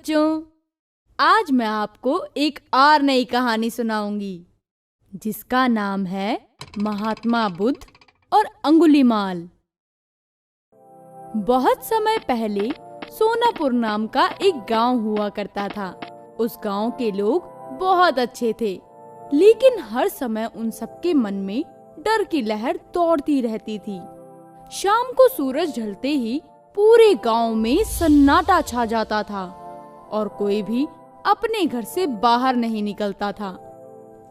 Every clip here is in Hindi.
बच्चों, आज मैं आपको एक और नई कहानी सुनाऊंगी जिसका नाम है महात्मा बुद्ध और अंगुलीमाल। बहुत समय पहले सोनापुर नाम का एक गांव हुआ करता था। उस गांव के लोग बहुत अच्छे थे, लेकिन हर समय उन सबके मन में डर की लहर दौड़ती रहती थी। शाम को सूरज ढलते ही पूरे गांव में सन्नाटा छा जाता था और कोई भी अपने घर से बाहर नहीं निकलता था।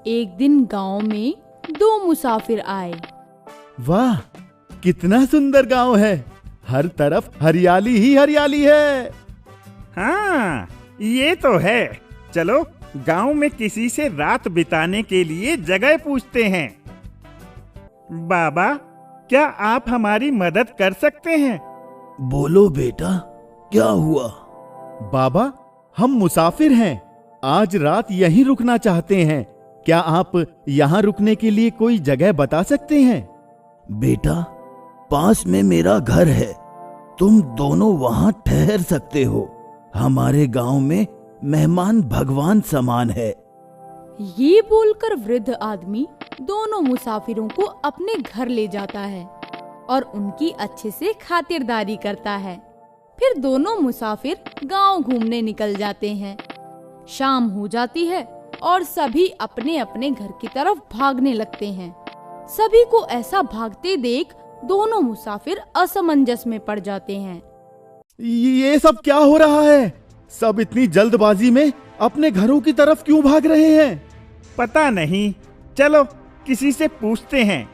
एक दिन गांव में दो मुसाफिर आए। वाह, कितना सुंदर गांव है। हर तरफ हरियाली ही हरियाली है। हाँ, ये तो है। चलो गांव में किसी से रात बिताने के लिए जगह पूछते हैं। बाबा, क्या आप हमारी मदद कर सकते हैं? बोलो बेटा, क्या हुआ? बाबा, हम मुसाफिर हैं। आज रात यहीं रुकना चाहते हैं। क्या आप यहाँ रुकने के लिए कोई जगह बता सकते हैं? बेटा, पास में मेरा घर है, तुम दोनों वहाँ ठहर सकते हो। हमारे गांव में मेहमान भगवान समान है। ये बोलकर वृद्ध आदमी दोनों मुसाफिरों को अपने घर ले जाता है और उनकी अच्छे से खातिरदारी करता है। फिर दोनों मुसाफिर गांव घूमने निकल जाते हैं। शाम हो जाती है और सभी अपने अपने घर की तरफ भागने लगते हैं। सभी को ऐसा भागते देख दोनों मुसाफिर असमंजस में पड़ जाते हैं। ये सब क्या हो रहा है? सब इतनी जल्दबाजी में अपने घरों की तरफ क्यों भाग रहे हैं? पता नहीं, चलो किसी से पूछते हैं।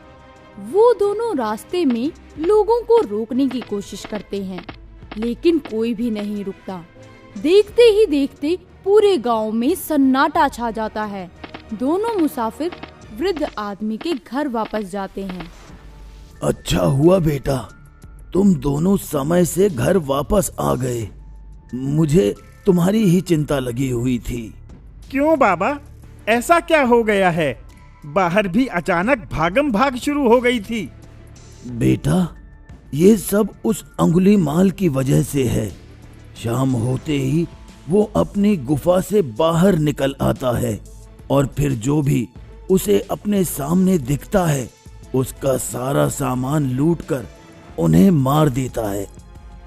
वो दोनों रास्ते में लोगों को रोकने की कोशिश करते हैं, लेकिन कोई भी नहीं रुकता। देखते ही देखते पूरे गांव में सन्नाटा छा जाता है। दोनों मुसाफिर वृद्ध आदमी के घर वापस जाते हैं। अच्छा हुआ बेटा, तुम दोनों समय से घर वापस आ गए। मुझे तुम्हारी ही चिंता लगी हुई थी। क्यों बाबा, ऐसा क्या हो गया है? बाहर भी अचानक भागम भाग शुरू हो गई थी। बेटा, ये सब उस अंगुलीमाल की वजह से है। शाम होते ही वो अपनी गुफा से बाहर निकल आता है और फिर जो भी उसे अपने सामने दिखता है उसका सारा सामान लूटकर उन्हें मार देता है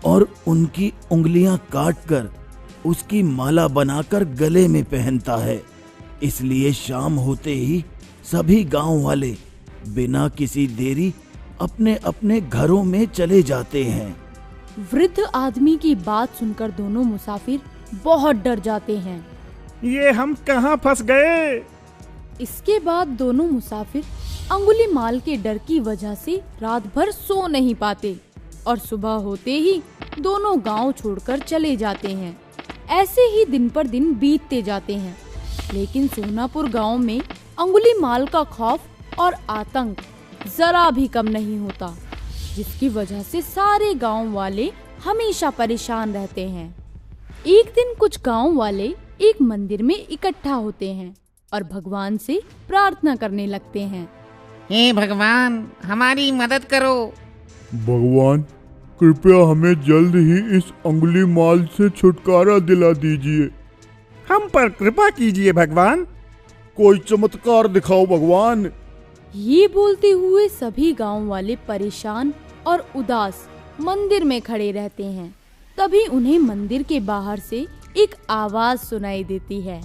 और उनकी उंगलियां काटकर उसकी माला बनाकर गले में पहनता है। इसलिए शाम होते ही सभी गांव वाले बिना किसी देरी अपने अपने घरों में चले जाते हैं। वृद्ध आदमी की बात सुनकर दोनों मुसाफिर बहुत डर जाते हैं। ये हम कहाँ फंस गए? इसके बाद दोनों मुसाफिर अंगुलीमाल के डर की वजह से रात भर सो नहीं पाते और सुबह होते ही दोनों गांव छोड़कर चले जाते हैं। ऐसे ही दिन पर दिन बीतते जाते हैं, लेकिन सोनापुर गांव में अंगुलीमाल का खौफ और आतंक जरा भी कम नहीं होता, जिसकी वजह से सारे गांव वाले हमेशा परेशान रहते हैं। एक दिन कुछ गांव वाले एक मंदिर में इकट्ठा होते हैं और भगवान से प्रार्थना करने लगते हैं। हे भगवान, हमारी मदद करो। भगवान, कृपया हमें जल्द ही इस अंगुलीमाल से छुटकारा दिला दीजिए। हम पर कृपा कीजिए भगवान। कोई चमत्कार दिखाओ भगवान। ये बोलते हुए सभी गांव वाले परेशान और उदास मंदिर में खड़े रहते हैं। तभी उन्हें मंदिर के बाहर से एक आवाज सुनाई देती है।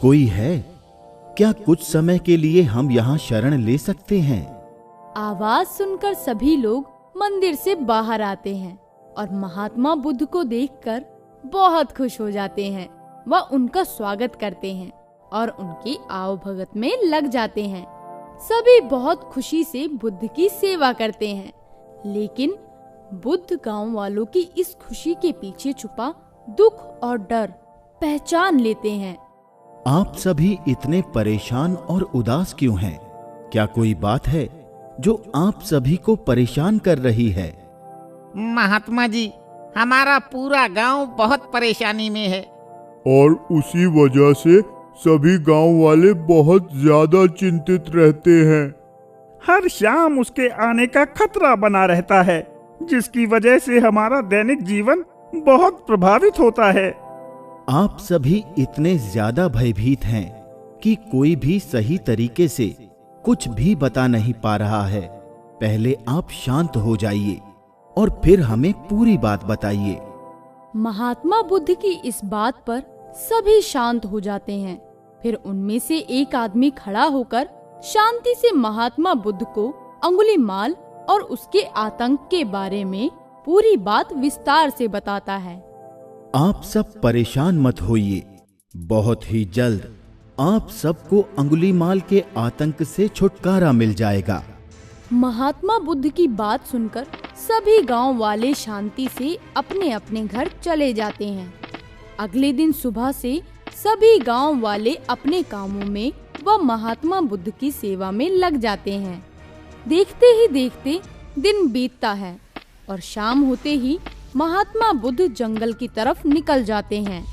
कोई है क्या? कुछ समय के लिए हम यहाँ शरण ले सकते हैं। आवाज सुनकर सभी लोग मंदिर से बाहर आते हैं और महात्मा बुद्ध को देखकर बहुत खुश हो जाते हैं। वह उनका स्वागत करते हैं और उनकी आवभगत में लग जाते हैं। सभी बहुत खुशी से बुद्ध की सेवा करते हैं, लेकिन बुद्ध गांव वालों की इस खुशी के पीछे छुपा दुख और डर पहचान लेते हैं। आप सभी इतने परेशान और उदास क्यों हैं? क्या कोई बात है जो आप सभी को परेशान कर रही है? महात्मा जी, हमारा पूरा गांव बहुत परेशानी में है और उसी वजह से सभी गांव वाले बहुत ज्यादा चिंतित रहते हैं। हर शाम उसके आने का खतरा बना रहता है, जिसकी वजह से हमारा दैनिक जीवन बहुत प्रभावित होता है। आप सभी इतने ज्यादा भयभीत हैं कि कोई भी सही तरीके से कुछ भी बता नहीं पा रहा है। पहले आप शांत हो जाइए और फिर हमें पूरी बात बताइए। महात्मा बुद्ध की इस बात पर सभी शांत हो जाते हैं। फिर उनमें से एक आदमी खड़ा होकर शांति से महात्मा बुद्ध को अंगुलीमाल और उसके आतंक के बारे में पूरी बात विस्तार से बताता है। आप सब परेशान मत होइए, बहुत ही जल्द आप सबको अंगुलीमाल के आतंक से छुटकारा मिल जाएगा। महात्मा बुद्ध की बात सुनकर सभी गांव वाले शांति से अपने अपने घर चले जाते हैं। अगले दिन सुबह से सभी गांव वाले अपने कामों में व महात्मा बुद्ध की सेवा में लग जाते हैं। देखते ही देखते दिन बीतता है और शाम होते ही महात्मा बुद्ध जंगल की तरफ निकल जाते हैं।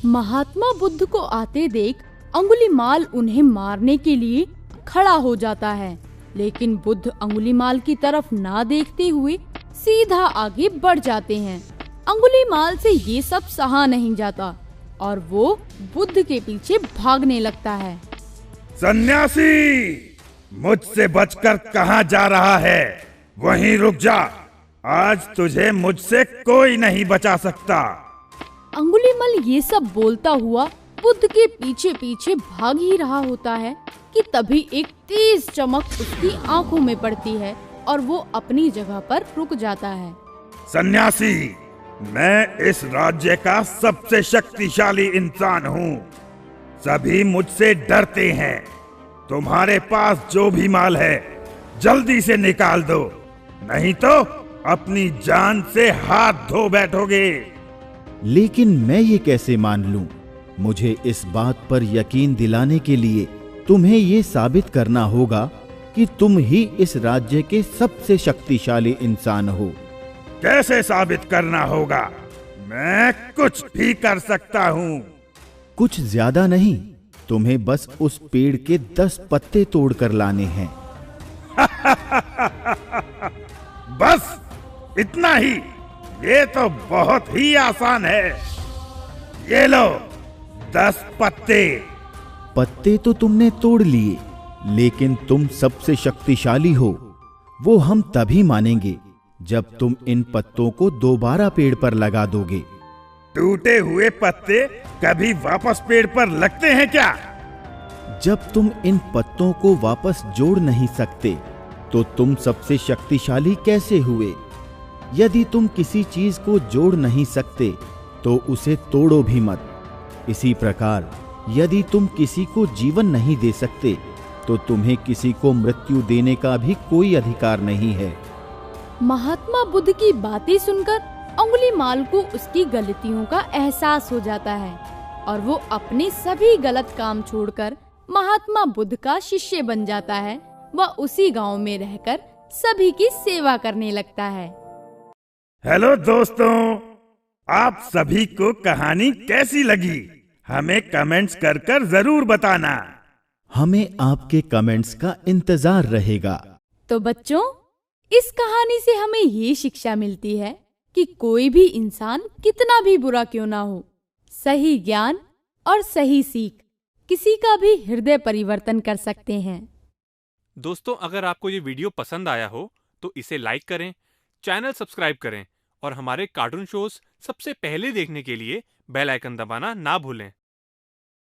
महात्मा बुद्ध को आते देख अंगुलीमाल उन्हें मारने के लिए खड़ा हो जाता है, लेकिन बुद्ध अंगुलीमाल की तरफ ना देखते हुए सीधा आगे बढ़ जाते हैं। अंगुलीमाल से ये सब सहा नहीं जाता और वो बुद्ध के पीछे भागने लगता है। सन्यासी, मुझसे बचकर कहाँ जा रहा है? वहीं रुक जा, आज तुझे मुझसे कोई नहीं बचा सकता। अंगुलीमाल ये सब बोलता हुआ बुद्ध के पीछे पीछे भाग ही रहा होता है कि तभी एक तेज चमक उसकी आंखों में पड़ती है और वो अपनी जगह पर रुक जाता है। सन्यासी, मैं इस राज्य का सबसे शक्तिशाली इंसान हूँ। सभी मुझसे डरते हैं। तुम्हारे पास जो भी माल है जल्दी से निकाल दो, नहीं तो अपनी जान से हाथ धो बैठोगे। लेकिन मैं ये कैसे मान लूं? मुझे इस बात पर यकीन दिलाने के लिए तुम्हें ये साबित करना होगा कि तुम ही इस राज्य के सबसे शक्तिशाली इंसान हो। कैसे साबित करना होगा? मैं कुछ भी कर सकता हूँ। कुछ ज्यादा नहीं, तुम्हें बस उस पेड़ के 10 पत्ते तोड़कर लाने हैं। बस इतना ही? ये तो बहुत ही आसान है। ये लो 10 पत्ते। पत्ते तो तुमने तोड़ लिए, लेकिन तुम सबसे शक्तिशाली हो वो हम तभी मानेंगे जब तुम इन पत्तों को दोबारा पेड़ पर लगा दोगे। टूटे हुए पत्ते कभी वापस पेड़ पर लगते हैं क्या? जब तुम इन पत्तों को वापस जोड़ नहीं सकते तो तुम सबसे शक्तिशाली कैसे हुए? यदि तुम किसी चीज को जोड़ नहीं सकते तो उसे तोड़ो भी मत। इसी प्रकार यदि तुम किसी को जीवन नहीं दे सकते तो तुम्हें किसी को मृत्यु देने का भी कोई अधिकार नहीं है। महात्मा बुद्ध की बातें सुनकर अंगुलीमाल को उसकी गलतियों का एहसास हो जाता है और वो अपने सभी गलत काम छोड़कर महात्मा बुद्ध का शिष्य बन जाता है। वह उसी गांव में रहकर सभी की सेवा करने लगता है। हेलो दोस्तों, आप सभी को कहानी कैसी लगी? हमें कमेंट्स कर जरूर बताना। हमें आपके कमेंट्स का इंतजार रहेगा। तो बच्चों, इस कहानी से हमें ये शिक्षा मिलती है कि कोई भी इंसान कितना भी बुरा क्यों ना हो, सही ज्ञान और सही सीख किसी का भी हृदय परिवर्तन कर सकते हैं। दोस्तों, अगर आपको ये वीडियो पसंद आया हो तो इसे लाइक करें, चैनल सब्सक्राइब करें और हमारे कार्टून शोज सबसे पहले देखने के लिए बेल आइकन दबाना ना भूलें।